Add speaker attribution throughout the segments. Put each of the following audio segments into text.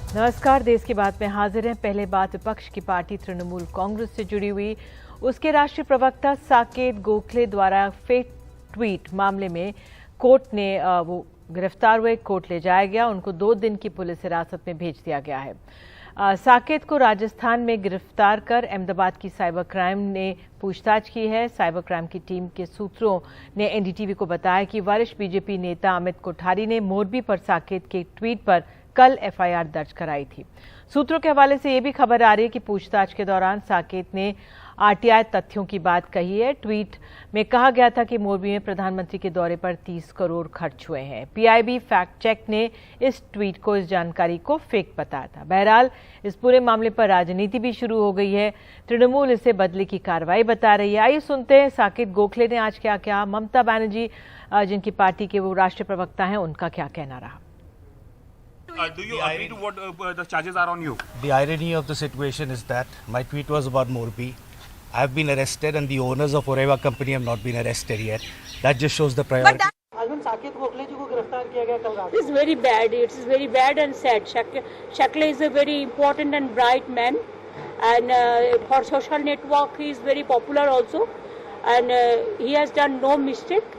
Speaker 1: नमस्कार, देश की बात में हाजिर हैं। पहले बात विपक्ष की पार्टी तृणमूल कांग्रेस से जुड़ी हुई उसके राष्ट्रीय प्रवक्ता साकेत गोखले द्वारा फेक ट्वीट मामले में कोर्ट ने वो गिरफ्तार हुए, कोर्ट ले जाया गया। उनको 2 दिन की पुलिस हिरासत में भेज दिया गया है। साकेत को राजस्थान में गिरफ्तार कर अहमदाबाद की साइबर क्राइम ने पूछताछ की है। साइबर क्राइम की टीम के सूत्रों ने एनडीटीवी को बताया कि वरिष्ठ बीजेपी नेता अमित कोठारी ने मोरबी पर साकेत के ट्वीट पर कल एफआईआर दर्ज कराई थी। सूत्रों के हवाले से ये भी खबर आ रही है कि पूछताछ के दौरान साकेत ने आरटीआई तथ्यों की बात कही है। ट्वीट में कहा गया था कि मोरबी में प्रधानमंत्री के दौरे पर 30 करोड़ खर्च हुए हैं। पीआईबी फैक्ट चेक ने इस ट्वीट को, इस जानकारी को फेक बताया था। बहरहाल इस पूरे मामले पर राजनीति भी शुरू हो गई है। तृणमूल इसे बदले की कार्रवाई बता रही है। आइए सुनते हैं साकेत गोखले ने आज क्या कहा। ममता बनर्जी जिनकी पार्टी के वो राष्ट्रीय प्रवक्ता हैं, उनका क्या कहना रहा।
Speaker 2: Do you agree to what the charges are on you?
Speaker 3: The irony of the situation is that my tweet was about Morbi. I have been arrested and the owners of Oreva company have not been arrested yet. That just shows the priority.
Speaker 4: Saket Gokhale जी को गिरफ्तार किया गया कल रात।
Speaker 5: It's very bad. It's very bad and sad. Shakla is a very important and bright man, and for social network he is very popular also, and he has done no mistake.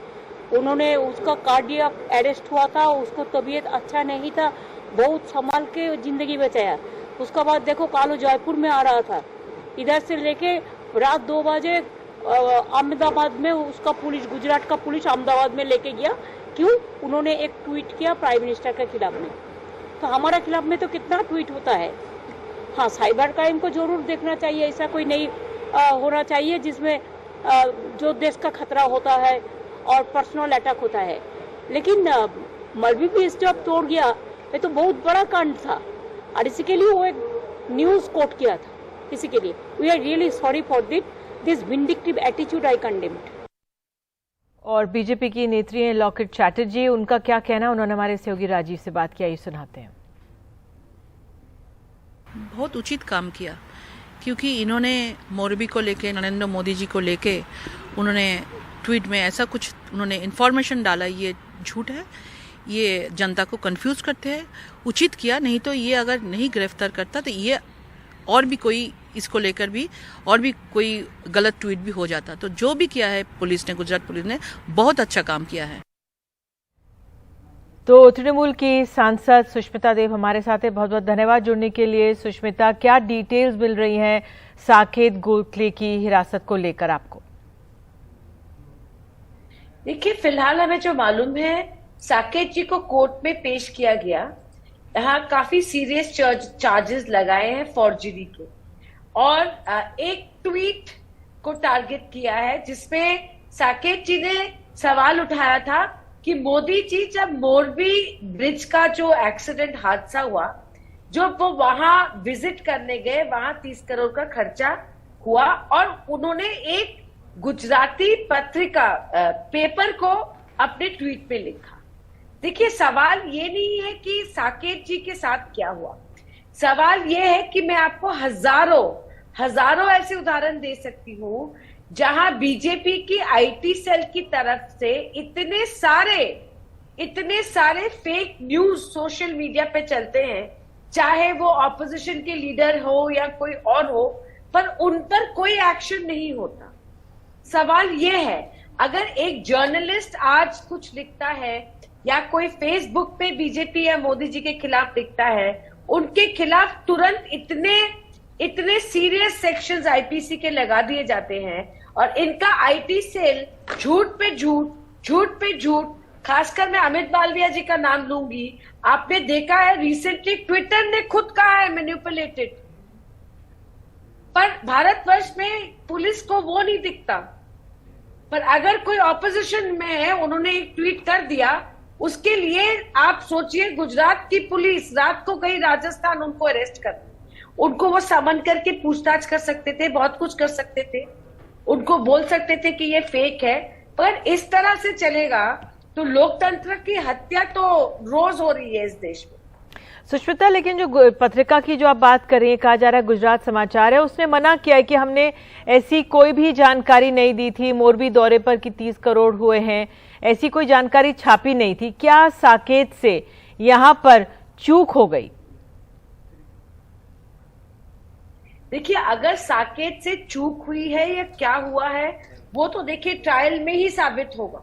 Speaker 5: उन्होंने उसका cardiac arrest हुआ था, उसको तबीयत अच्छा नहीं था, बहुत संभाल के जिंदगी बचाया। उसका बाद देखो कालू जयपुर में आ रहा था, इधर से लेके रात 2 बजे अहमदाबाद में उसका पुलिस, गुजरात का पुलिस अहमदाबाद में लेके गया। क्यों? उन्होंने एक ट्वीट किया प्राइम मिनिस्टर के खिलाफ में। तो हमारा खिलाफ में तो कितना ट्वीट होता है। हाँ, साइबर क्राइम को जरूर देखना चाहिए। ऐसा कोई नहीं होना चाहिए जिसमें जो देश का खतरा होता है और पर्सनल अटैक होता है। लेकिन मलबी भी इस जब तोड़ गया, ये तो बहुत बड़ा कांड था और इसी के लिए वो एक न्यूज कोट किया था। इसी के लिए we are really sorry for this vindictive attitude. I condemn it.
Speaker 1: और बीजेपी की नेत्री हैं लॉकेट चैटर्जी, उनका क्या कहना। उन्होंने हमारे सहयोगी राजीव से बात किया, ये सुनाते हैं।
Speaker 6: बहुत उचित काम किया, क्योंकि इन्होंने मोरबी को लेके, नरेंद्र मोदी जी को लेके उन्होंने ट्वीट में ऐसा कुछ उन्होंने इन्फॉर्मेशन डाला, ये झूठ है, ये जनता को कंफ्यूज करते हैं। उचित किया, नहीं तो ये अगर नहीं गिरफ्तार करता तो ये और भी कोई इसको लेकर भी और भी कोई गलत ट्वीट भी हो जाता। तो जो भी किया है पुलिस ने, गुजरात पुलिस ने बहुत अच्छा काम किया है।
Speaker 1: तो तृणमूल की सांसद सुष्मिता देव हमारे साथ है। बहुत बहुत धन्यवाद जुड़ने के लिए। सुष्मिता, क्या डिटेल्स मिल रही हैं साकेत गोखले की हिरासत को लेकर आपको?
Speaker 7: देखिए, फिलहाल हमें जो मालूम है, साकेत जी को कोर्ट में पेश किया गया। यहाँ काफी सीरियस चार्जेस लगाए हैं फॉर्जरी के, और एक ट्वीट को टारगेट किया है जिसमें साकेत जी ने सवाल उठाया था कि मोदी जी जब मोरबी ब्रिज का जो एक्सीडेंट हादसा हुआ, जो वो वहां विजिट करने गए, वहां 30 करोड़ का खर्चा हुआ, और उन्होंने एक गुजराती पत्रिका पेपर को अपने ट्वीट में लिखा। देखिए, सवाल ये नहीं है कि साकेत जी के साथ क्या हुआ। सवाल ये है कि मैं आपको हजारों ऐसे उदाहरण दे सकती हूँ जहां बीजेपी की आईटी सेल की तरफ से इतने सारे फेक न्यूज सोशल मीडिया पे चलते हैं, चाहे वो ऑपोजिशन के लीडर हो या कोई और हो, पर उन पर कोई एक्शन नहीं होता। सवाल ये है, अगर एक जर्नलिस्ट आज कुछ लिखता है या कोई फेसबुक पे बीजेपी या मोदी जी के खिलाफ लिखता है, उनके खिलाफ तुरंत इतने सीरियस सेक्शंस आईपीसी के लगा दिए जाते हैं, और इनका आईटी सेल झूठ पे झूठ, खासकर मैं अमित मालविया जी का नाम लूंगी। आपने देखा है रिसेंटली ट्विटर ने खुद कहा है मैनिपुलेटेड, पर भारतवर्ष में पुलिस को वो नहीं दिखता। पर अगर कोई ऑपोजिशन में है, उन्होंने एक ट्वीट कर दिया, उसके लिए आप सोचिए, गुजरात की पुलिस रात को गई राजस्थान उनको अरेस्ट कर, उनको वो समन करके पूछताछ कर सकते थे, बहुत कुछ कर सकते थे, उनको बोल सकते थे कि ये फेक है। पर इस तरह से चलेगा तो लोकतंत्र की हत्या तो रोज हो रही है इस देश में।
Speaker 1: सुष्मिता, लेकिन जो पत्रिका की जो आप बात कर रही हैं, कहा जा रहा है गुजरात समाचार है, उसने मना किया है कि हमने ऐसी कोई भी जानकारी नहीं दी थी मोरबी दौरे पर कि 30 करोड़ हुए हैं, ऐसी कोई जानकारी छापी नहीं थी। क्या साकेत से यहाँ पर चूक हो गई?
Speaker 7: देखिए, अगर साकेत से चूक हुई है या क्या हुआ है वो तो देखिए ट्रायल में ही साबित होगा।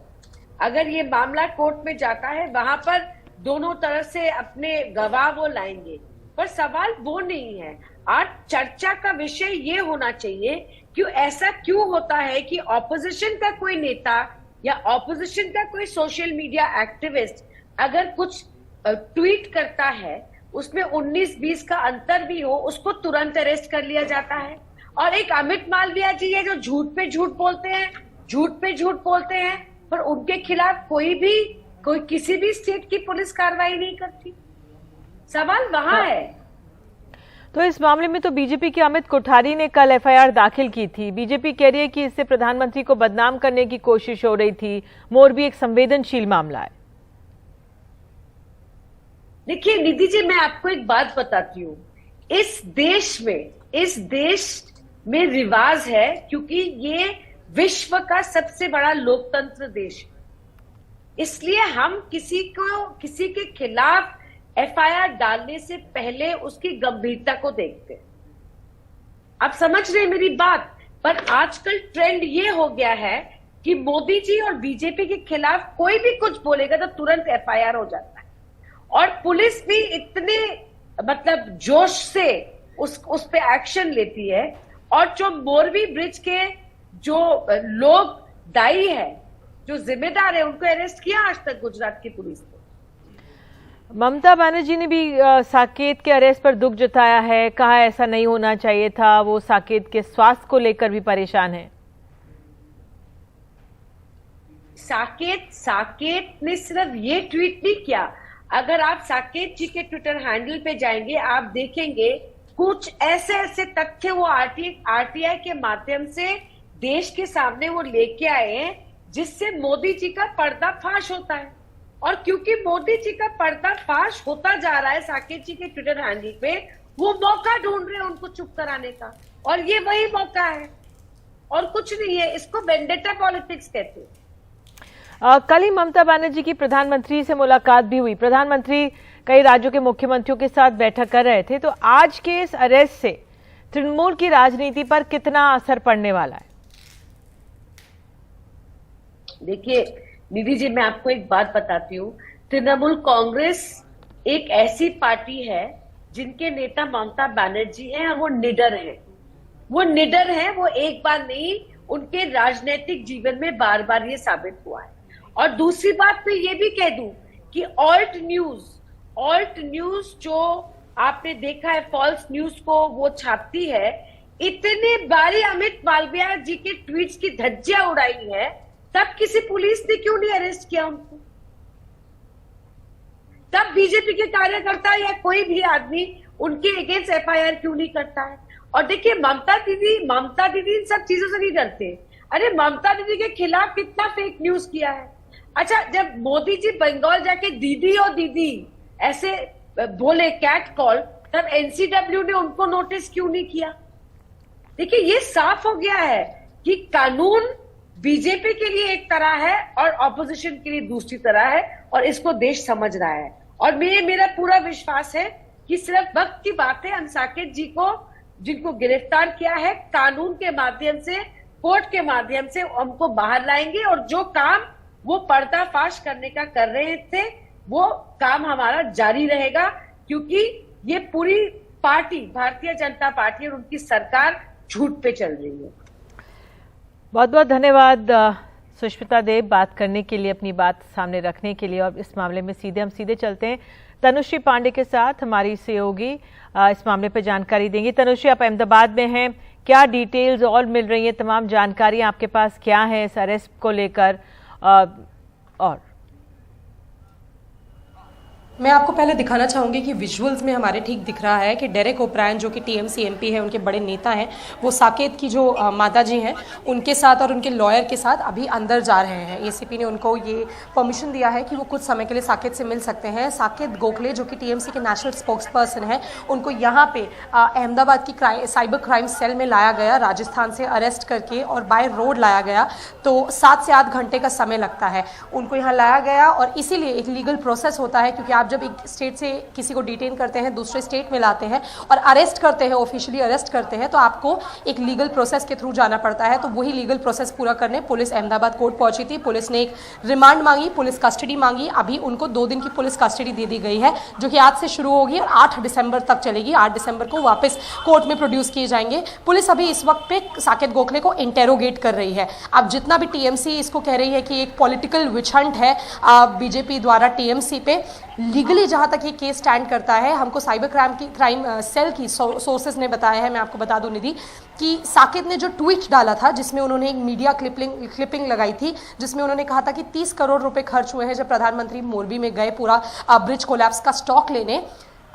Speaker 7: अगर ये मामला कोर्ट में जाता है वहां पर दोनों तरफ से अपने गवाह वो लाएंगे, पर सवाल वो नहीं है। आज चर्चा का विषय ये होना चाहिए कि ऐसा क्यों होता है कि ऑपोजिशन का कोई नेता या ऑपोजिशन का कोई सोशल मीडिया एक्टिविस्ट अगर कुछ ट्वीट करता है, उसमें 19-20 का अंतर भी हो, उसको तुरंत अरेस्ट कर लिया जाता है। और एक अमित मालविया जी है जो झूठ पे झूठ बोलते हैं, पर उनके खिलाफ कोई किसी भी स्टेट की पुलिस कार्रवाई नहीं करती। सवाल वहां है।
Speaker 1: तो इस मामले में तो बीजेपी के अमित कोठारी ने कल एफआईआर दाखिल की थी। बीजेपी कह रही है कि इससे प्रधानमंत्री को बदनाम करने की कोशिश हो रही थी। मोरबी एक संवेदनशील मामला है।
Speaker 7: देखिए निधि जी, मैं आपको एक बात बताती हूँ। इस देश में रिवाज है, क्योंकि ये विश्व का सबसे बड़ा लोकतंत्र देश है, इसलिए हम किसी के खिलाफ एफआईआर डालने से पहले उसकी गंभीरता को देखते हैं। आप समझ रहे हैं मेरी बात? पर आजकल ट्रेंड ये हो गया है कि मोदी जी और बीजेपी के खिलाफ कोई भी कुछ बोलेगा तो तुरंत एफआईआर हो जाता है, और पुलिस भी इतने जोश से उस पे एक्शन लेती है। और जो मोरबी ब्रिज के जो लोग दायी है, जो जिम्मेदार है, उनको अरेस्ट किया आज तक गुजरात की पुलिस ने।
Speaker 1: ममता बनर्जी ने भी साकेत के अरेस्ट पर दुख जताया है, कहा ऐसा नहीं होना चाहिए था। वो साकेत के स्वास्थ्य को लेकर भी परेशान है।
Speaker 7: साकेत ने सिर्फ ये ट्वीट नहीं किया। अगर आप साकेत जी के ट्विटर हैंडल पे जाएंगे, आप देखेंगे कुछ ऐसे तथ्य वो आरटीआई के माध्यम से देश के सामने वो लेके आए हैं, जिससे मोदी जी का पर्दाफाश होता है। और क्योंकि मोदी जी का पर्दाफाश होता जा रहा है साकेत जी के ट्विटर हैंडल पे, वो मौका ढूंढ रहे हैं उनको चुप कराने का, और ये वही मौका है और कुछ नहीं है। इसको वेंडेटा पॉलिटिक्स कहते हैं।
Speaker 1: कल ही ममता बनर्जी की प्रधानमंत्री से मुलाकात भी हुई। प्रधानमंत्री कई राज्यों के मुख्यमंत्रियों के साथ बैठक कर रहे थे। तो आज के इस अरेस्ट से तृणमूल की राजनीति पर कितना असर पड़ने वाला है? देखिए
Speaker 7: निधि जी, मैं आपको एक बात बताती हूँ। तृणमूल कांग्रेस एक ऐसी पार्टी है जिनके नेता ममता बनर्जी हैं, और वो निडर है। वो एक बार नहीं, उनके राजनीतिक जीवन में बार बार ये साबित हुआ है। और दूसरी बात मैं ये भी कह दूं कि ऑल्ट न्यूज जो आपने देखा है, फॉल्स न्यूज को वो छापती है। इतने बारी अमित मालविया जी के ट्वीट्स की धज्जियां उड़ाई है, तब किसी पुलिस ने क्यों नहीं अरेस्ट किया उनको? तब बीजेपी के कार्यकर्ता या कोई भी आदमी उनके अगेंस्ट एफआईआर क्यों नहीं करता है? और देखिए, ममता दीदी इन सब चीजों से नहीं डरते। अरे ममता दीदी के खिलाफ कितना फेक न्यूज किया है। अच्छा, जब मोदी जी बंगाल जाके दीदी ऐसे बोले कैट कॉल, तब एनसीडब्ल्यू ने उनको नोटिस क्यों नहीं किया? देखिए, ये साफ हो गया है कि कानून बीजेपी के लिए एक तरह है और ऑपोजिशन के लिए दूसरी तरह है, और इसको देश समझ रहा है। और मेरा पूरा विश्वास है कि सिर्फ वक्त की बात है। हम साकेत जी को, जिनको गिरफ्तार किया है, कानून के माध्यम से, कोर्ट के माध्यम से हमको बाहर लाएंगे, और जो काम वो पर्दाफाश करने का कर रहे थे, वो काम हमारा जारी रहेगा। क्योंकि ये पूरी पार्टी, भारतीय जनता पार्टी और उनकी सरकार झूठ पे चल रही है।
Speaker 1: बहुत बहुत धन्यवाद सुष्मिता देव, बात करने के लिए, अपनी बात सामने रखने के लिए। और इस मामले में हम सीधे चलते हैं तनुश्री पांडे के साथ, हमारी सहयोगी इस मामले पर जानकारी देंगी। तनुश्री, आप अहमदाबाद में हैं, क्या डिटेल्स और मिल रही हैं? तमाम जानकारी आपके पास क्या है इस अरेस्ट को लेकर? और
Speaker 8: मैं आपको पहले दिखाना चाहूँगी कि विजुअल्स में हमारे ठीक दिख रहा है कि डेरेक ओब्रायन जो कि टीएमसी एमपी है, उनके बड़े नेता हैं, वो साकेत की जो माता जी हैं उनके साथ और उनके लॉयर के साथ अभी अंदर जा रहे हैं। एसीपी ने उनको ये परमिशन दिया है कि वो कुछ समय के लिए साकेत से मिल सकते हैं। साकेत गोखले जो कि टीएमसी के नेशनल स्पोक्स पर्सन हैं, उनको यहाँ पे अहमदाबाद की साइबर क्राइम सेल में लाया गया, राजस्थान से अरेस्ट करके, और बाय रोड लाया गया। तो 7 से 8 घंटे का समय लगता है। उनको यहाँ लाया गया और इसीलिए एक लीगल प्रोसेस होता है, क्योंकि आप आप जब एक स्टेट से किसी को डिटेन करते हैं, दूसरे स्टेट में लाते हैं और अरेस्ट करते हैं, ऑफिशियली अरेस्ट करते हैं, तो आपको एक लीगल प्रोसेस के थ्रू जाना पड़ता है। तो वही लीगल प्रोसेस पूरा करने पुलिस अहमदाबाद कोर्ट पहुंची थी। पुलिस ने एक रिमांड मांगी, पुलिस कस्टडी मांगी। अभी उनको 2 दिन की पुलिस कस्टडी दे दी गई है, जो कि आज से शुरू होगी और 8 दिसंबर तक चलेगी। 8 दिसंबर को वापस कोर्ट में प्रोड्यूस किए जाएंगे। पुलिस अभी इस वक्त पे साकेत गोखले को इंटेरोगेट कर रही है। अब जितना भी टीएमसी इसको कह रही है कि एक पॉलिटिकल विच हंट है बीजेपी द्वारा टीएमसी पे, लीगली जहां तक ये केस स्टैंड करता है, हमको साइबर क्राइम सेल की सोर्सेज ने बताया है, मैं आपको बता दूं निधि, कि साकेत ने जो ट्वीट डाला था जिसमें उन्होंने एक मीडिया क्लिपिंग लगाई थी, जिसमें उन्होंने कहा था कि 30 करोड़ रुपए खर्च हुए हैं जब प्रधानमंत्री मोरबी में गए पूरा ब्रिज कोलैप्स का स्टॉक लेने।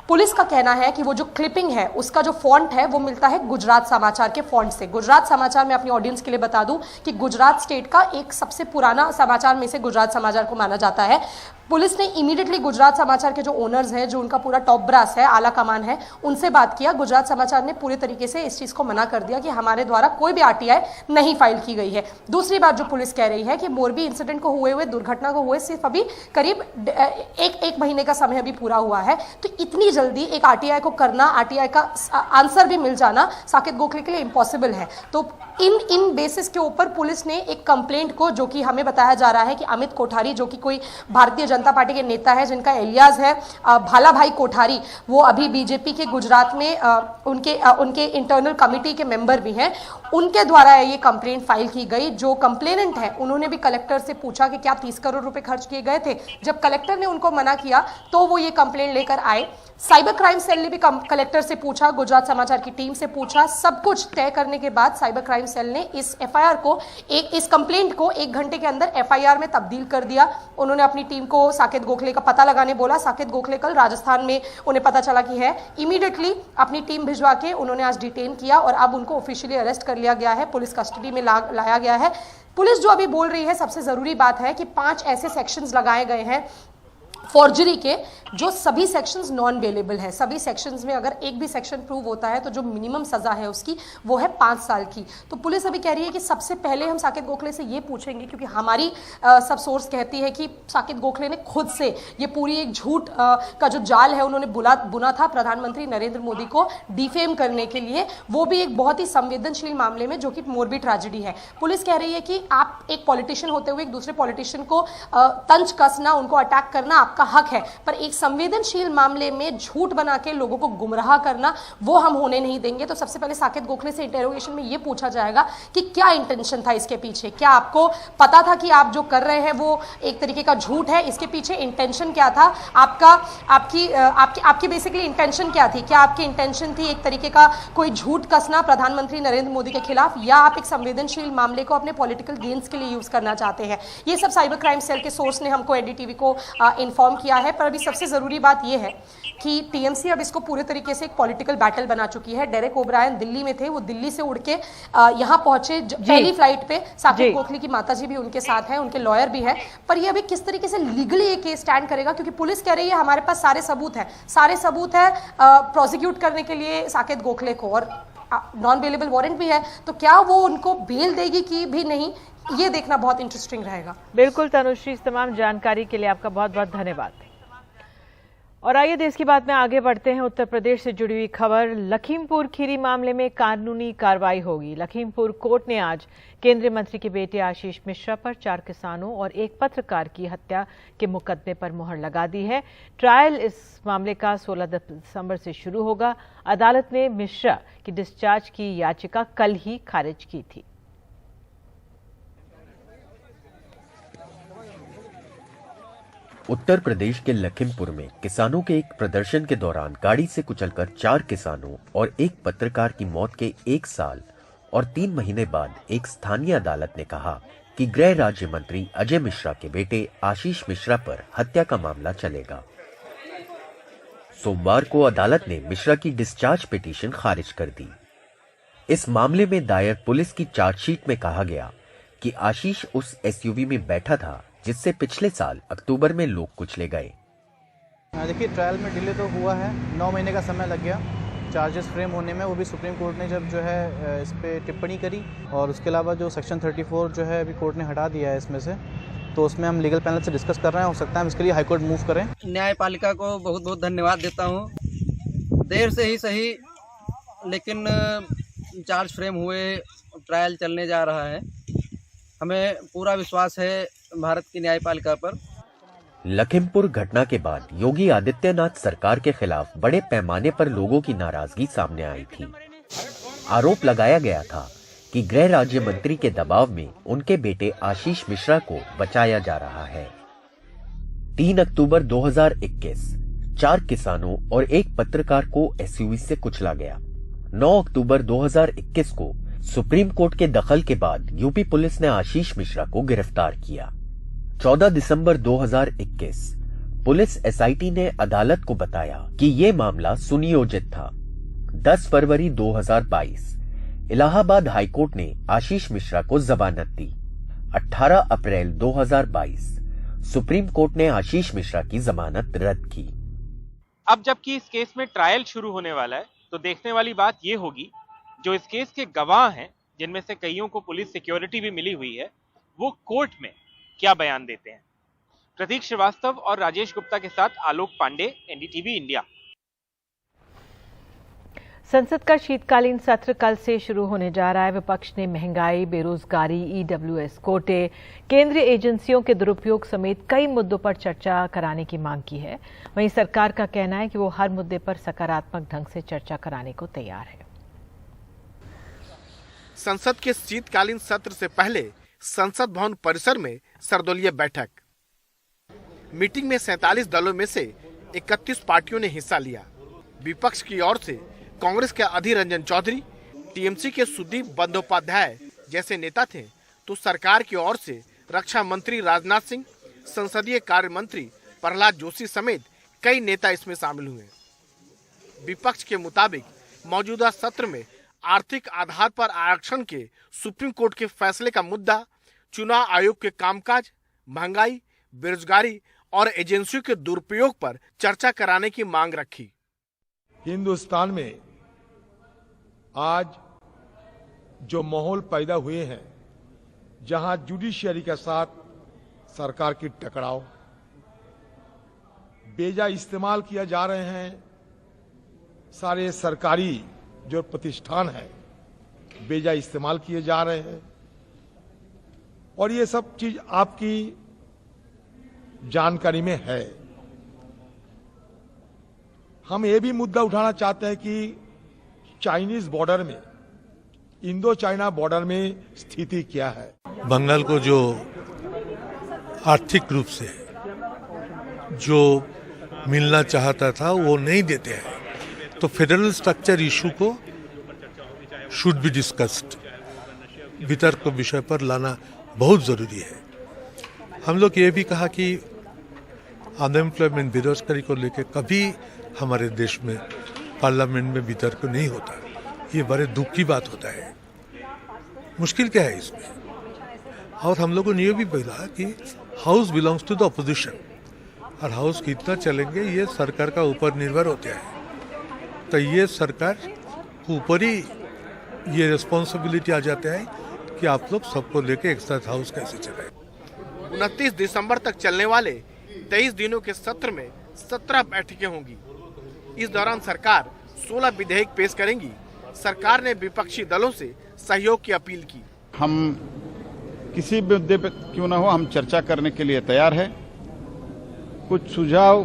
Speaker 8: पुलिस का कहना है कि वो जो क्लिपिंग है उसका जो फॉन्ट है वो मिलता है गुजरात समाचार के फॉन्ट से। गुजरात समाचार में अपनी ऑडियंस के लिए बता दूं कि गुजरात स्टेट का एक सबसे पुराना समाचार में से गुजरात समाचार को माना जाता है। पुलिस ने इमीडिएटली गुजरात समाचार के जो ओनर्स हैं, जो उनका पूरा टॉप ब्रास है, आला कमान है, उनसे बात किया। गुजरात समाचार ने पूरे तरीके से इस चीज को मना कर दिया कि हमारे द्वारा कोई भी आरटीआई नहीं फाइल की गई है। दूसरी बात जो पुलिस कह रही है कि मोरबी इंसिडेंट को हुए दुर्घटना को हुए सिर्फ अभी करीब एक महीने का समय अभी पूरा हुआ है, तो इतनी जल्दी एक आरटीआई को करना, आरटीआई का आंसर भी मिल जाना साकेत गोखले के लिए इम्पॉसिबल है। तो इन बेसिस के ऊपर पुलिस ने एक कंप्लेंट को, जो कि हमें बताया जा रहा है कि अमित कोठारी, जो कि कोई भारतीय जनता पार्टी के नेता है जिनका एलियास है भाला भाई कोठारी, वो अभी बीजेपी के गुजरात में उनके इंटरनल कमिटी के मेंबर भी हैं, उनके द्वारा ये कंप्लेंट फाइल की गई। जो कंप्लेनेंट है उन्होंने भी कलेक्टर से पूछा कि क्या 30 करोड़ रुपए खर्च किए गए थे। जब कलेक्टर ने उनको मना किया तो वो ये कंप्लेंट लेकर आए। साइबर क्राइम सेल ने भी कलेक्टर से पूछा, गुजरात समाचार की टीम से पूछा। सब कुछ तय करने के बाद साइबर क्राइम सेल ने इस एफआईआर को, इस कंप्लेंट को 1 घंटे के अंदर एफआईआर में तब्दील कर दिया। उन्होंने अपनी टीम को साकेत गोखले का पता लगाने बोला। साकेत गोखले कल राजस्थान में उन्हें पता चला कि है, इमीडिएटली अपनी टीम भिजवा के उन्होंने आज डिटेन किया और अब उनको ऑफिशियली अरेस्ट कर लिया गया है, पुलिस कस्टडी में लाया गया है। पुलिस जो अभी बोल रही है, सबसे जरूरी बात है कि 5 ऐसे सेक्शंस लगाए गए हैं फॉर्जरी के, जो सभी सेक्शंस नॉन बेलेबल है। सभी सेक्शंस में अगर एक भी सेक्शन प्रूव होता है तो जो मिनिमम सजा है उसकी वो है 5 साल की। तो पुलिस अभी कह रही है कि सबसे पहले हम साकेत गोखले से ये पूछेंगे, क्योंकि हमारी सब सोर्स कहती है कि साकेत गोखले ने खुद से ये पूरी एक झूठ का जो जाल है उन्होंने बुना था प्रधानमंत्री नरेंद्र मोदी को डिफेम करने के लिए, वो भी एक बहुत ही संवेदनशील मामले में, जो कि मोरबी ट्रेजेडी है। पुलिस कह रही है कि आप एक पॉलिटिशियन होते हुए एक दूसरे पॉलिटिशियन को तंज कसना, उनको अटैक करना आपका हक है, पर एक संवेदनशील मामले में झूठ बना के लोगों को गुमराह करना वो हम होने नहीं देंगे। तो सबसे पहले साकेत गोखले से इंटेरोगेशन में ये पूछा जाएगा कि क्या इंटेंशन था इसके पीछे, क्या आपको पता था कि आप जो कर रहे हैं वो एक तरीके का झूठ है, इसके पीछे इंटेंशन क्या था आपकी बेसिकली इंटेंशन क्या थी? क्या आपकी इंटेंशन थी एक तरीके का कोई झूठ कसना प्रधानमंत्री नरेंद्र मोदी के खिलाफ, या आप एक संवेदनशील मामले को अपने पॉलिटिकल गेन्स के लिए यूज करना चाहते हैं? ये सब साइबर क्राइम सेल के सोर्स ने हमको एनडीटीवी को इन्फॉर्म किया है। पर अभी सबसे जरूरी बात यह है कि टीएमसी अब इसको पूरे तरीके से एक पॉलिटिकल बैटल बना चुकी है। डेरेक ओब्रायन दिल्ली में थे, वो दिल्ली से उड़ के यहां पहुंचे पहली फ्लाइट पे। साकेत गोखले की माताजी भी उनके साथ हैं, उनके लॉयर भी है। पर ये अभी किस तरीके से लीगली ये केस स्टैंड करेगा, क्योंकि पुलिस कह रही है हमारे पास सारे सबूत है प्रोसिक्यूट करने के लिए साकेत गोखले को, और नॉन बेलेबल वारंट भी है, तो क्या वो उनको बेल देगी कि भी नहीं, ये देखना बहुत इंटरेस्टिंग रहेगा।
Speaker 1: बिल्कुल तनुश्री, इस तमाम जानकारी के लिए आपका बहुत बहुत धन्यवाद। और आइए देश की बात में आगे बढ़ते हैं। उत्तर प्रदेश से जुड़ी हुई खबर, लखीमपुर खीरी मामले में कानूनी कार्रवाई होगी। लखीमपुर कोर्ट ने आज केंद्रीय मंत्री के बेटे आशीष मिश्रा पर 4 किसानों और एक पत्रकार की हत्या के मुकदमे पर मुहर लगा दी है। ट्रायल इस मामले का 16 दिसंबर से शुरू होगा। अदालत ने मिश्रा की डिस्चार्ज की याचिका कल ही खारिज की थी।
Speaker 9: उत्तर प्रदेश के लखीमपुर में किसानों के एक प्रदर्शन के दौरान गाड़ी से कुचलकर 4 किसानों और एक पत्रकार की मौत के 1 साल और 3 महीने बाद एक स्थानीय अदालत ने कहा कि गृह राज्य मंत्री अजय मिश्रा के बेटे आशीष मिश्रा पर हत्या का मामला चलेगा। सोमवार को अदालत ने मिश्रा की डिस्चार्ज पिटीशन खारिज कर दी। इस मामले में दायर पुलिस की चार्जशीट में कहा गया कि आशीष उस एसयूवी में बैठा था जिससे पिछले साल अक्टूबर में लोग कुचले गए।
Speaker 10: देखिए, ट्रायल में डिले तो हुआ है, 9 महीने का समय लग गया चार्जेस फ्रेम होने में, वो भी सुप्रीम कोर्ट ने जब जो है इस पे टिप्पणी करी, और उसके अलावा जो सेक्शन 34 जो है अभी कोर्ट ने हटा दिया है इसमें से, तो उसमें हम लीगल पैनल से डिस्कस कर रहे हैं, हो सकता है हम इसके लिए हाईकोर्ट मूव करें।
Speaker 4: न्यायपालिका को बहुत बहुत धन्यवाद देता हूँ। देर से ही सही, लेकिन चार्ज फ्रेम हुए, ट्रायल चलने जा रहा है। हमें पूरा विश्वास है भारत की न्यायपालिका पर।
Speaker 9: लखीमपुर घटना के बाद योगी आदित्यनाथ सरकार के खिलाफ बड़े पैमाने पर लोगों की नाराजगी सामने आई थी। आरोप लगाया गया था कि गृह राज्य मंत्री के दबाव में उनके बेटे आशीष मिश्रा को बचाया जा रहा है। 3 अक्टूबर 2021 4 किसानों और एक पत्रकार को एसयूवी से कुचला गया। 9 अक्टूबर 2021 को सुप्रीम कोर्ट के दखल के बाद यूपी पुलिस ने आशीष मिश्रा को गिरफ्तार किया। 14 दिसंबर 2021 पुलिस एसआईटी ने अदालत को बताया कि ये मामला सुनियोजित था। 10 फरवरी 2022 इलाहाबाद हाईकोर्ट ने आशीष मिश्रा को जमानत दी। 18 अप्रैल 2022 सुप्रीम कोर्ट ने आशीष मिश्रा की जमानत रद्द की।
Speaker 11: अब जबकि इस केस में ट्रायल शुरू होने वाला है, तो देखने वाली बात यह होगी जो इस केस के गवाह हैं, जिनमें से कईयों को पुलिस सिक्योरिटी भी मिली हुई है, वो कोर्ट में क्या बयान देते हैं। प्रतीक श्रीवास्तव और राजेश गुप्ता के साथ आलोक पांडे, एनडीटीवी इंडिया।
Speaker 1: संसद का शीतकालीन सत्र कल से शुरू होने जा रहा है। विपक्ष ने महंगाई, बेरोजगारी, ईडब्ल्यूएस कोटे, केंद्रीय एजेंसियों के दुरुपयोग समेत कई मुद्दों पर चर्चा कराने की मांग की है। वहीं सरकार का कहना है कि वो हर मुद्दे पर सकारात्मक ढंग से चर्चा कराने को तैयार है।
Speaker 12: संसद के शीतकालीन सत्र से पहले संसद भवन परिसर में सर्वदलीय बैठक। मीटिंग में 47 दलों में से 31 पार्टियों ने हिस्सा लिया। विपक्ष की ओर से कांग्रेस के अधीर रंजन चौधरी, टीएमसी के सुदीप बंदोपाध्याय जैसे नेता थे, तो सरकार की ओर से रक्षा मंत्री राजनाथ सिंह, संसदीय कार्य मंत्री प्रहलाद जोशी समेत कई नेता इसमें शामिल हुए। विपक्ष के मुताबिक मौजूदा सत्र में आर्थिक आधार पर आरक्षण के सुप्रीम कोर्ट के फैसले का मुद्दा, चुनाव आयोग के कामकाज, महंगाई, बेरोजगारी और एजेंसियों के दुरुपयोग पर चर्चा कराने की मांग रखी।
Speaker 13: हिंदुस्तान में आज जो माहौल पैदा हुए हैं, जहां जुडिशियरी के साथ सरकार की टकराव, बेजा इस्तेमाल किया जा रहे हैं, सारे सरकारी जो प्रतिष्ठान है बेजा इस्तेमाल किए जा रहे हैं, और ये सब चीज आपकी जानकारी में है। हम ये भी मुद्दा उठाना चाहते हैं कि चाइनीज बॉर्डर में, इंडो चाइना बॉर्डर में स्थिति क्या है।
Speaker 14: बंगाल को जो आर्थिक रूप से जो मिलना चाहता था वो नहीं देते हैं, तो फेडरल स्ट्रक्चर इशू को शुड बी डिस्कस्ड, वितर्क विषय पर लाना बहुत जरूरी है। हम लोग ये भी कहा कि अनएम्प्लॉयमेंट, बेरोजगारी को लेकर कभी हमारे देश में पार्लियामेंट में वितर्क नहीं होता। ये बड़े दुख की बात होता है। मुश्किल क्या है इसमें? और हम लोगों ने ये भी बोला कि house belongs to the opposition, और हाउस कितना चलेंगे ये सरकार का ऊपर निर्भर होता है। तो ये सरकार के ऊपर ही ये रिस्पॉन्सिबिलिटी आ जाता है कि आप लोग सबको लेके एक साथ हाउस कैसे चलाएं।
Speaker 12: 29 दिसंबर तक चलने वाले 23 दिनों के सत्र में 17 बैठकें होंगी। इस दौरान सरकार 16 विधेयक पेश करेंगी। सरकार ने विपक्षी दलों से सहयोग की अपील की।
Speaker 15: हम किसी भी मुद्दे पर क्यों न हो, हम चर्चा करने के लिए तैयार है। कुछ सुझाव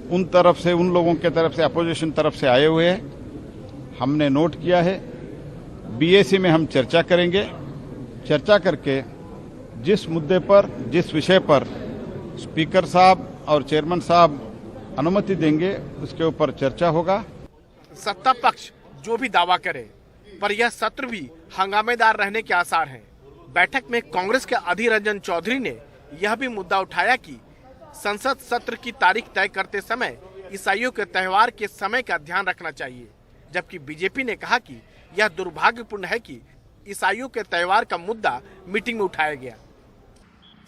Speaker 15: उन तरफ से, उन लोगों के तरफ से, अपोजिशन तरफ से आए हुए हैं, हमने नोट किया है। बीएसी में हम चर्चा करेंगे। चर्चा करके जिस मुद्दे पर, जिस विषय पर स्पीकर साहब और चेयरमैन साहब अनुमति देंगे, उसके ऊपर चर्चा होगा।
Speaker 12: सत्ता पक्ष जो भी दावा करे, पर यह सत्र भी हंगामेदार रहने के आसार हैं। बैठक में कांग्रेस के अधीर रंजन चौधरी ने यह भी मुद्दा उठाया कि संसद सत्र की तारीख तय करते समय ईसाइयों के त्योहार के समय का ध्यान रखना चाहिए, जबकि बीजेपी ने कहा कि यह दुर्भाग्यपूर्ण है कि ईसाइयों के त्योहार का मुद्दा मीटिंग में उठाया गया।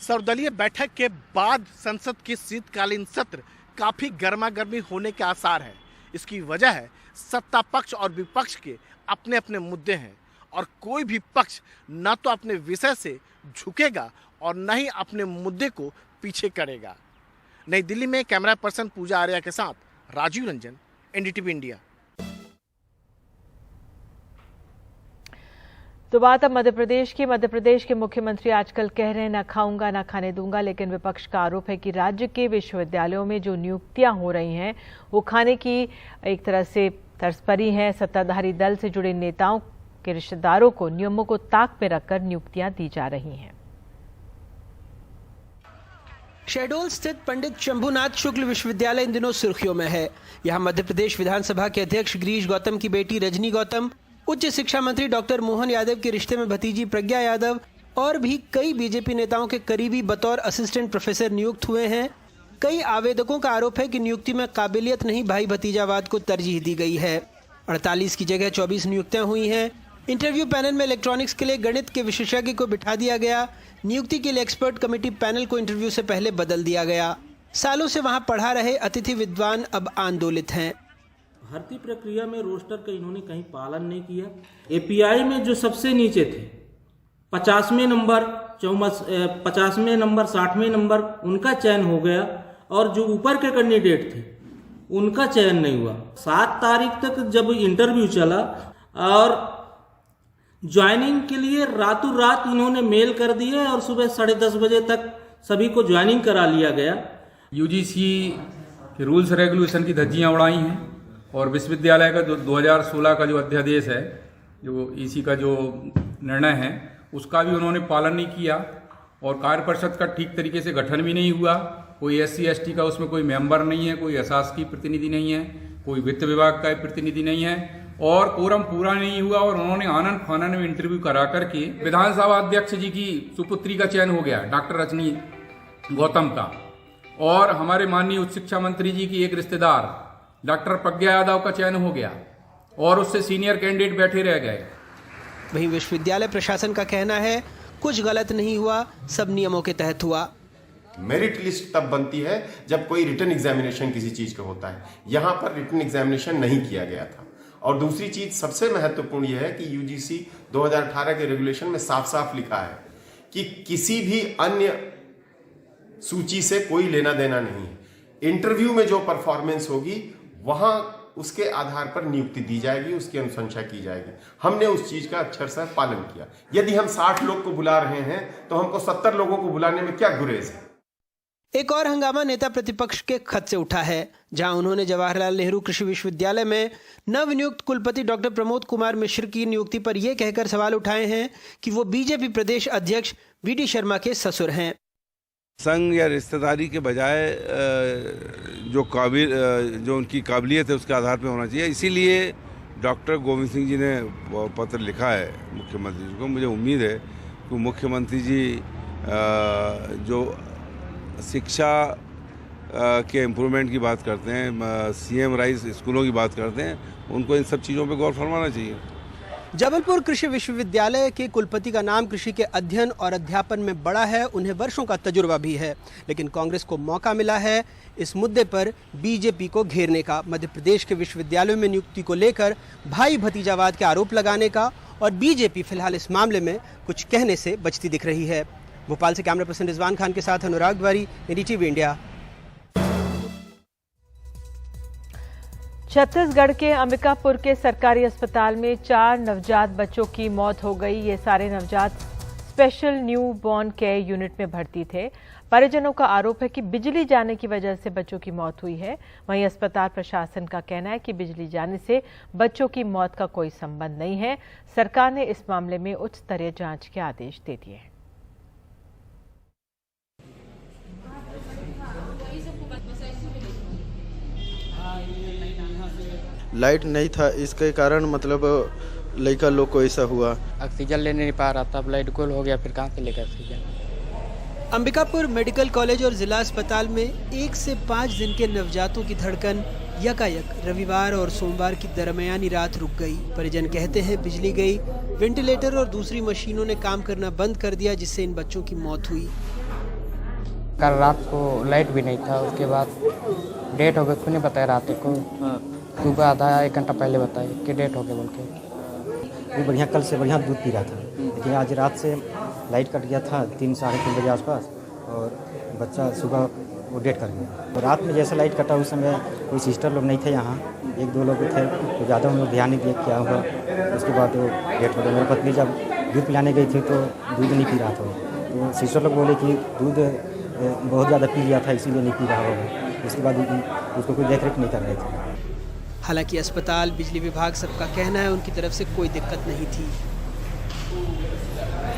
Speaker 12: सर्वदलीय बैठक के बाद संसद की शीतकालीन सत्र काफी गर्मागर्मी होने के आसार है। इसकी वजह है सत्ता पक्ष और विपक्ष के अपने अपने मुद्दे हैं और कोई भी पक्ष न तो अपने विषय से झुकेगा और न ही अपने मुद्दे को पीछे करेगा। नई दिल्ली में कैमरा पर्सन पूजा आर्या के साथ राजीव रंजन, एनडीटीवी इंडिया।
Speaker 1: तो बात अब मध्य प्रदेश की। मध्य प्रदेश के मुख्यमंत्री आजकल कह रहे हैं ना खाऊंगा ना खाने दूंगा, लेकिन विपक्ष का आरोप है कि राज्य के विश्वविद्यालयों में जो नियुक्तियां हो रही हैं वो खाने की एक तरह से तर्ज पर ही हैं। सत्ताधारी दल से जुड़े नेताओं के रिश्तेदारों को नियमों को ताक पे रखकर नियुक्तियां दी जा रही हैं।
Speaker 16: शहडोल स्थित पंडित शंभुनाथ शुक्ल विश्वविद्यालय इन दिनों सुर्खियों में है। यहां मध्य प्रदेश विधानसभा के अध्यक्ष गिरीश गौतम की बेटी रजनी गौतम, उच्च शिक्षा मंत्री डॉक्टर मोहन यादव के रिश्ते में भतीजी प्रज्ञा यादव और भी कई बीजेपी नेताओं के करीबी बतौर असिस्टेंट प्रोफेसर नियुक्त हुए हैं। कई आवेदकों का आरोप है कि नियुक्ति में काबिलियत नहीं, भाई भतीजावाद को तरजीह दी गई है। 48 की जगह 24 नियुक्तियां हुई हैं। इंटरव्यू पैनल में इलेक्ट्रॉनिक्स के लिए गणित के विशेषज्ञ को बिठा दिया गया। नियुक्ति के लिए एक्सपर्ट कमेटी पैनल को इंटरव्यू से पहले बदल दिया गया। सालों से वहां पढ़ा रहे अतिथि विद्वान अब आंदोलित हैं।
Speaker 17: भर्ती प्रक्रिया में रोस्टर का इन्होंने कहीं पालन नहीं किया। एपीआई में जो सबसे नीचे थे 50वें नंबर, 50वें नंबर, 60वें नंबर उनका चयन हो गया और जो ऊपर के कैंडिडेट थे उनका चयन नहीं हुआ। 7 तारीख तक जब इंटरव्यू चला और ज्वाइनिंग के लिए रातों रात इन्होंने मेल कर दिए और सुबह 10:30 बजे तक सभी को ज्वाइनिंग करा लिया गया।
Speaker 18: यूजीसी के रूल्स रेगुलेशन की धज्जियां उड़ाई हैं और विश्वविद्यालय का जो 2016 का जो अध्यादेश है, जो ईसी का जो निर्णय है, उसका भी उन्होंने पालन नहीं किया और कार्य परिषद का ठीक तरीके से गठन भी नहीं हुआ। कोई SC/ST का उसमें कोई मेंबर नहीं है, कोई अशासकीय प्रतिनिधि नहीं है, कोई वित्त विभाग का प्रतिनिधि नहीं है और कोरम पूरा नहीं हुआ और उन्होंने आनन फानन में इंटरव्यू करा करके विधानसभा अध्यक्ष जी की सुपुत्री का चयन हो गया, डॉक्टर रजनी गौतम का, और हमारे माननीय उच्च शिक्षा मंत्री जी की एक रिश्तेदार डॉक्टर प्रज्ञा यादव का चयन हो गया और उससे सीनियर कैंडिडेट बैठे रह गए।
Speaker 16: वहीं विश्वविद्यालय प्रशासन का कहना है कुछ गलत नहीं हुआ, सब नियमों के तहत हुआ।
Speaker 19: मेरिट लिस्ट तब बनती है जब कोई रिटन एग्जामिनेशन किसी चीज का होता है। यहाँ पर रिटन एग्जामिनेशन नहीं किया गया था। और दूसरी चीज सबसे महत्वपूर्ण यह है कि यूजीसी 2018 के रेगुलेशन में साफ साफ लिखा है कि किसी भी अन्य सूची से कोई लेना देना नहीं है। इंटरव्यू में जो परफॉर्मेंस होगी वहां उसके आधार पर नियुक्ति दी जाएगी, उसकी अनुशंसा की जाएगी। हमने उस चीज का अक्षर से पालन किया। यदि हम 60 लोग को बुला रहे हैं तो हमको 70 लोगों को बुलाने में क्या गुरेज है।
Speaker 16: एक और हंगामा नेता प्रतिपक्ष के खत से उठा है, जहां उन्होंने जवाहरलाल नेहरू कृषि विश्वविद्यालय में नवनियुक्त कुलपति डॉक्टर प्रमोद कुमार मिश्र की नियुक्ति पर यह कहकर सवाल उठाए हैं कि वो बीजेपी प्रदेश अध्यक्ष VD शर्मा के ससुर हैं।
Speaker 20: संग या रिश्तेदारी के बजाय जो उनकी काबिलियत है उसके आधार पर होना चाहिए। इसीलिए डॉक्टर गोविंद सिंह जी ने पत्र लिखा है मुख्यमंत्री जी को। मुझे उम्मीद है कि मुख्यमंत्री जी जो शिक्षा के इम्प्रूवमेंट की बात करते हैं, CM राइज स्कूलों की बात करते हैं, उनको इन सब चीज़ों पे गौर फरमाना चाहिए।
Speaker 16: जबलपुर कृषि विश्वविद्यालय के कुलपति का नाम कृषि के अध्ययन और अध्यापन में बड़ा है, उन्हें वर्षों का तजुर्बा भी है, लेकिन कांग्रेस को मौका मिला है इस मुद्दे पर बीजेपी को घेरने का, मध्य प्रदेश के विश्वविद्यालयों में नियुक्ति को लेकर भाई भतीजावाद के आरोप लगाने का, और बीजेपी फिलहाल इस मामले में कुछ कहने से बचती दिख रही है। भोपाल से कैमरा पर्सन रिजवान खान के साथ अनुराग द्वारी, एनडीटीवी इंडिया।
Speaker 1: छत्तीसगढ़ के अंबिकापुर के सरकारी अस्पताल में 4 नवजात बच्चों की मौत हो गई। ये सारे नवजात special new born care unit में भर्ती थे। परिजनों का आरोप है कि बिजली जाने की वजह से बच्चों की मौत हुई है। वहीं अस्पताल प्रशासन का कहना है कि बिजली जाने से बच्चों की मौत का कोई संबंध नहीं है। सरकार ने इस मामले में उच्च स्तरीय जांच के आदेश दे दिए हैं।
Speaker 21: लाइट नहीं था, इसके कारण मतलब लड़का लोग को ऐसा हुआ।
Speaker 22: ऑक्सीजन ले नहीं पा रहा था, अब लाइट गोल हो गया, फिर कहाँ से लेकर ऑक्सीजन।
Speaker 16: अंबिकापुर मेडिकल कॉलेज और जिला अस्पताल में 1 से 5 दिन के नवजातों की धड़कन यकायक रविवार और सोमवार की दरमियानी रात रुक गई। परिजन कहते हैं बिजली गई, वेंटिलेटर और दूसरी मशीनों ने काम करना बंद कर दिया, जिससे इन बच्चों की मौत हुई।
Speaker 22: कल रात को लाइट भी नहीं था, उसके बाद डेट हो गई, खुद बताया रात को, सुबह आधा 1 घंटा पहले बताए कि डेट हो गया बोल के।
Speaker 2: वो बढ़िया कल से बढ़िया दूध पी रहा था, लेकिन आज रात से लाइट कट गया था 3 साढ़े 3 बजे आसपास, और बच्चा सुबह वो डेथ कर गया। तो रात में जैसे लाइट कटा उस समय कोई सिस्टर लोग नहीं थे यहाँ, 1-2 लोग थे, तो ज़्यादा उन लोग ध्यान नहीं दिया क्या हुआ। उसके बाद वो डेथ हो गया। मेरी पत्नी जब दूध पिलाने गई थी तो दूध नहीं पी रहा था, तो सिस्टर लोग बोले कि दूध बहुत ज़्यादा पी लिया था इसीलिए नहीं पी रहा होगा। उसके बाद उसको कोई देख रेख नहीं कर रहे थे।
Speaker 16: हालांकि अस्पताल, बिजली विभाग सबका कहना है उनकी तरफ से कोई दिक्कत नहीं थी।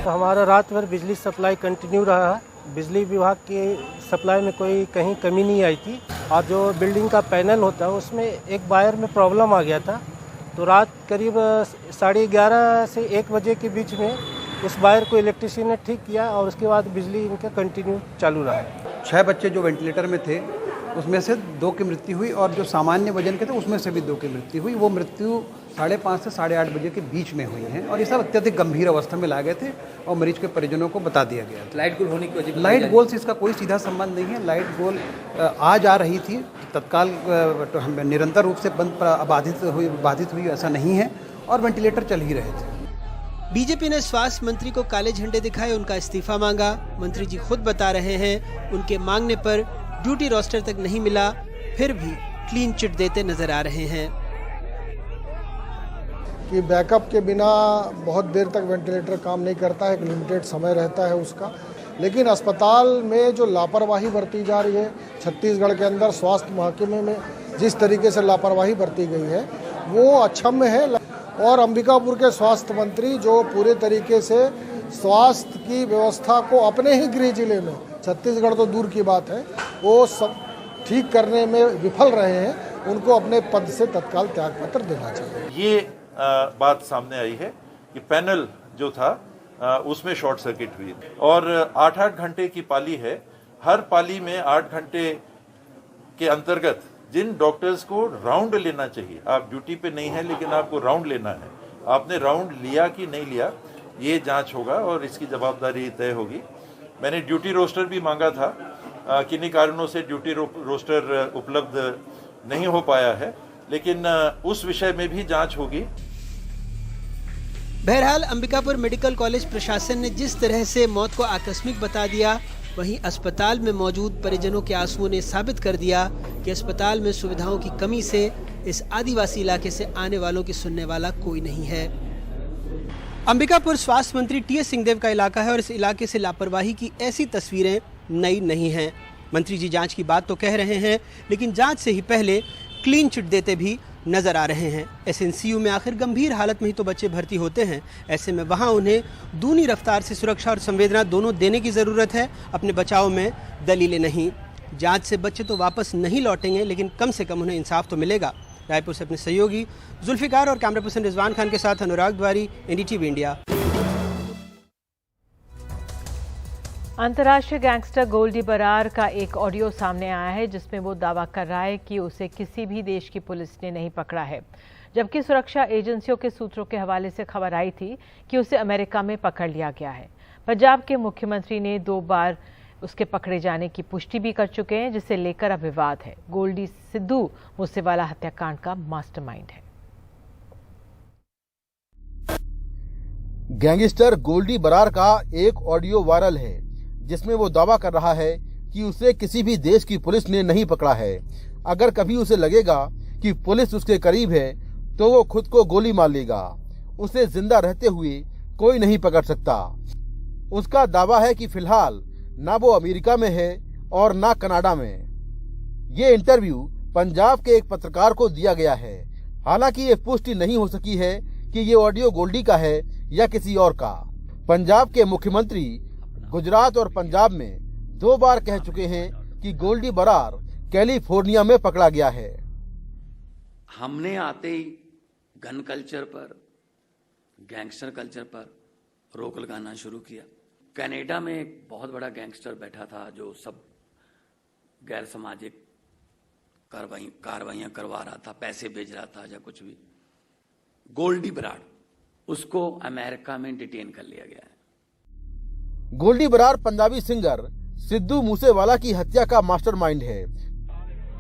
Speaker 3: तो हमारा रात भर बिजली सप्लाई कंटिन्यू रहा है, बिजली विभाग की सप्लाई में कोई कहीं कमी नहीं आई थी। और जो बिल्डिंग का पैनल होता है उसमें एक वायर में प्रॉब्लम आ गया था, तो रात करीब 11:30 से 1 बजे के बीच में उस वायर को इलेक्ट्रिशियन ने ठीक किया और उसके बाद बिजली इनका कंटिन्यू चालू रहा।
Speaker 23: 6 बच्चे जो वेंटिलेटर में थे उसमें से 2 की मृत्यु हुई, और जो सामान्य वजन के थे उसमें से भी 2 की मृत्यु हुई। वो मृत्यु 5:30 से 8:30 बजे के बीच में हुई हैं, और ये सब अत्यधिक गंभीर अवस्था में लाए गए थे और मरीज के परिजनों को बता दिया गया।
Speaker 24: लाइट गोल होने की वजह,
Speaker 23: लाइट गोल से इसका कोई सीधा संबंध नहीं है। लाइट गोल आज आ रही थी, तत्काल निरंतर रूप से बाधित हुई ऐसा नहीं है, और वेंटिलेटर चल ही रहे थे।
Speaker 16: बीजेपी ने स्वास्थ्य मंत्री को काले झंडे दिखाए, उनका इस्तीफा मांगा। मंत्री जी खुद बता रहे हैं उनके मांगने पर ड्यूटी रोस्टर तक नहीं मिला, फिर भी क्लीन चिट देते नजर आ रहे हैं।
Speaker 25: कि बैकअप के बिना बहुत देर तक वेंटिलेटर काम नहीं करता है, एक लिमिटेड समय रहता है उसका। लेकिन अस्पताल में जो लापरवाही बरती जा रही है, छत्तीसगढ़ के अंदर स्वास्थ्य महकमे में जिस तरीके से लापरवाही बरती गई है वो अक्षम्य है। और अंबिकापुर के स्वास्थ्य मंत्री जो पूरे तरीके से स्वास्थ्य की व्यवस्था को अपने ही गृह जिले में, छत्तीसगढ़ तो दूर की बात है, वो सब ठीक करने में विफल रहे हैं, उनको अपने पद से तत्काल त्यागपत्र देना चाहिए।
Speaker 26: ये बात सामने आई है कि पैनल जो था उसमें शॉर्ट सर्किट हुई, और 8-8 घंटे की पाली है। हर पाली में 8 घंटे के अंतर्गत जिन डॉक्टर्स को राउंड लेना चाहिए, आप ड्यूटी पे नहीं है लेकिन आपको राउंड लेना है, आपने राउंड लिया कि नहीं लिया, ये जांच होगा और इसकी जवाबदारी तय होगी। मैंने ड्यूटी रोस्टर भी मांगा था, किन्हीं कारणों से ड्यूटी रोस्टर उपलब्ध नहीं हो पाया है, लेकिन उस विषय में भी जांच होगी।
Speaker 16: बहरहाल अंबिकापुर मेडिकल कॉलेज प्रशासन ने जिस तरह से मौत को आकस्मिक बता दिया, वहीं अस्पताल में मौजूद परिजनों के आंसुओं ने साबित कर दिया कि अस्पताल में सुविधाओं की कमी से इस आदिवासी इलाके से आने वालों की सुनने वाला कोई नहीं है। अंबिकापुर स्वास्थ्य मंत्री टी.एस. सिंहदेव का इलाका है और इस इलाके से लापरवाही की ऐसी तस्वीरें नई नहीं हैं। मंत्री जी जांच की बात तो कह रहे हैं, लेकिन जांच से ही पहले क्लीन चिट देते भी नजर आ रहे हैं। एसएनसीयू में आखिर गंभीर हालत में ही तो बच्चे भर्ती होते हैं, ऐसे में वहां उन्हें दूनी रफ्तार से सुरक्षा और संवेदना दोनों देने की ज़रूरत है, अपने बचाव में दलीलें नहीं। जांच से बच्चे तो वापस नहीं लौटेंगे, लेकिन कम से कम उन्हें इंसाफ तो मिलेगा। रायपुर से अपने सहयोगी जुल्फिकार और कैमरा पर्सन रिजवान खान के साथ अनुराग द्वारी, एनडीटीवी इंडिया।
Speaker 1: अंतर्राष्ट्रीय गैंगस्टर गोल्डी बरार का एक ऑडियो सामने आया है जिसमें वो दावा कर रहा है कि उसे किसी भी देश की पुलिस ने नहीं पकड़ा है, जबकि सुरक्षा एजेंसियों के सूत्रों के हवाले से खबर आई थी कि उसे अमेरिका में पकड़ लिया गया है। पंजाब के मुख्यमंत्री ने 2 बार उसके पकड़े जाने की पुष्टि भी कर चुके हैं, जिसे लेकर अब विवाद है। गोल्डी सिद्धू मूसेवाला हत्याकांड का मास्टरमाइंड है।
Speaker 27: गैंगस्टर गोल्डी बरार का एक ऑडियो वायरल है जिसमें वो दावा कर रहा है कि उसे किसी भी देश की पुलिस ने नहीं पकड़ा है। अगर कभी उसे लगेगा कि पुलिस उसके करीब है तो वो खुद को गोली मार लेगा। उसे जिंदा रहते हुए कोई नहीं पकड़ सकता। उसका दावा है कि फिलहाल ना वो अमेरिका में है और ना कनाडा में। ये इंटरव्यू पंजाब के एक पत्रकार को दिया गया है। हालांकि ये पुष्टि नहीं हो सकी है कि ये ऑडियो गोल्डी का है या किसी और का। पंजाब के मुख्यमंत्री गुजरात और पंजाब में 2 बार कह चुके हैं कि गोल्डी बरार कैलिफोर्निया में पकड़ा गया है।
Speaker 24: हमने आते ही गन कल्चर पर, गैंगस्टर कल्चर पर रोक लगाना शुरू किया। कनाडा में एक बहुत बड़ा गैंगस्टर बैठा था जो सब गैर सामाजिक कार्रवाइयां करवा रहा था, पैसे भेज रहा था या कुछ भी। गोल्डी बरार, उसको अमेरिका में डिटेन कर लिया गया है।
Speaker 27: गोल्डी बरार पंजाबी सिंगर सिद्धू मूसेवाला की हत्या का मास्टरमाइंड है।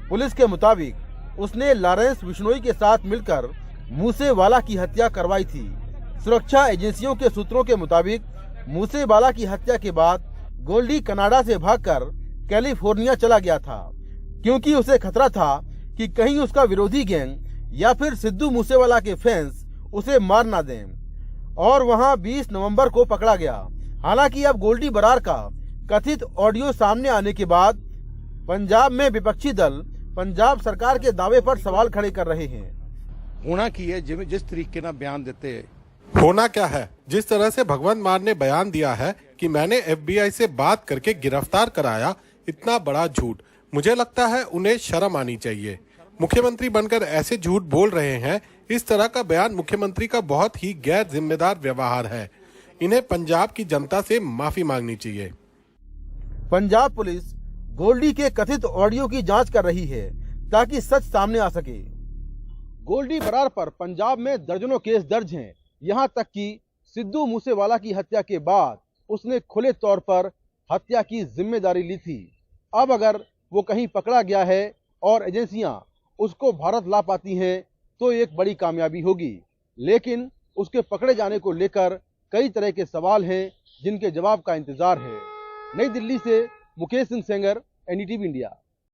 Speaker 27: पुलिस के मुताबिक उसने लॉरेंस बिश्नोई के साथ मिलकर मूसेवाला की हत्या करवाई थी। सुरक्षा एजेंसियों के सूत्रों के मुताबिक मूसेवाला की हत्या के बाद गोल्डी कनाडा से भागकर कैलिफोर्निया चला गया था, क्योंकि उसे खतरा था कि कहीं उसका विरोधी गैंग या फिर सिद्धू मूसेवाला के फैंस उसे मार ना दें। और वहां 20 नवंबर को पकड़ा गया। हालांकि अब गोल्डी बरार का कथित ऑडियो सामने आने के बाद पंजाब में विपक्षी दल पंजाब सरकार के दावे पर सवाल खड़े कर रहे हैं।
Speaker 15: होना की है जिस तरीके ना बयान देते हैं,
Speaker 4: होना क्या है, जिस तरह से भगवंत मान ने बयान दिया है कि मैंने FBI से बात करके गिरफ्तार कराया, इतना बड़ा झूठ। मुझे लगता है उन्हें शर्म आनी चाहिए। मुख्यमंत्री बनकर ऐसे झूठ बोल रहे हैं। इस तरह का बयान मुख्यमंत्री का बहुत ही गैर जिम्मेदार व्यवहार है। इन्हें पंजाब की जनता से माफी मांगनी चाहिए।
Speaker 27: पंजाब पुलिस गोल्डी के कथित ऑडियो की जांच कर रही है ताकि सच सामने आ सके। गोल्डी बरार पर पंजाब में दर्जनों केस दर्ज हैं। यहां तक कि सिद्धू मूसेवाला की हत्या के बाद उसने खुले तौर पर हत्या की जिम्मेदारी ली थी। अब अगर वो कहीं पकड़ा गया है और एजेंसियां उसको भारत ला पाती हैं तो एक बड़ी कामयाबी होगी। लेकिन उसके पकड़े जाने को लेकर कई तरह के सवाल हैं जिनके जवाब का इंतजार है। नई दिल्ली से मुकेश सिंह सेंगर, NDTV इंडिया।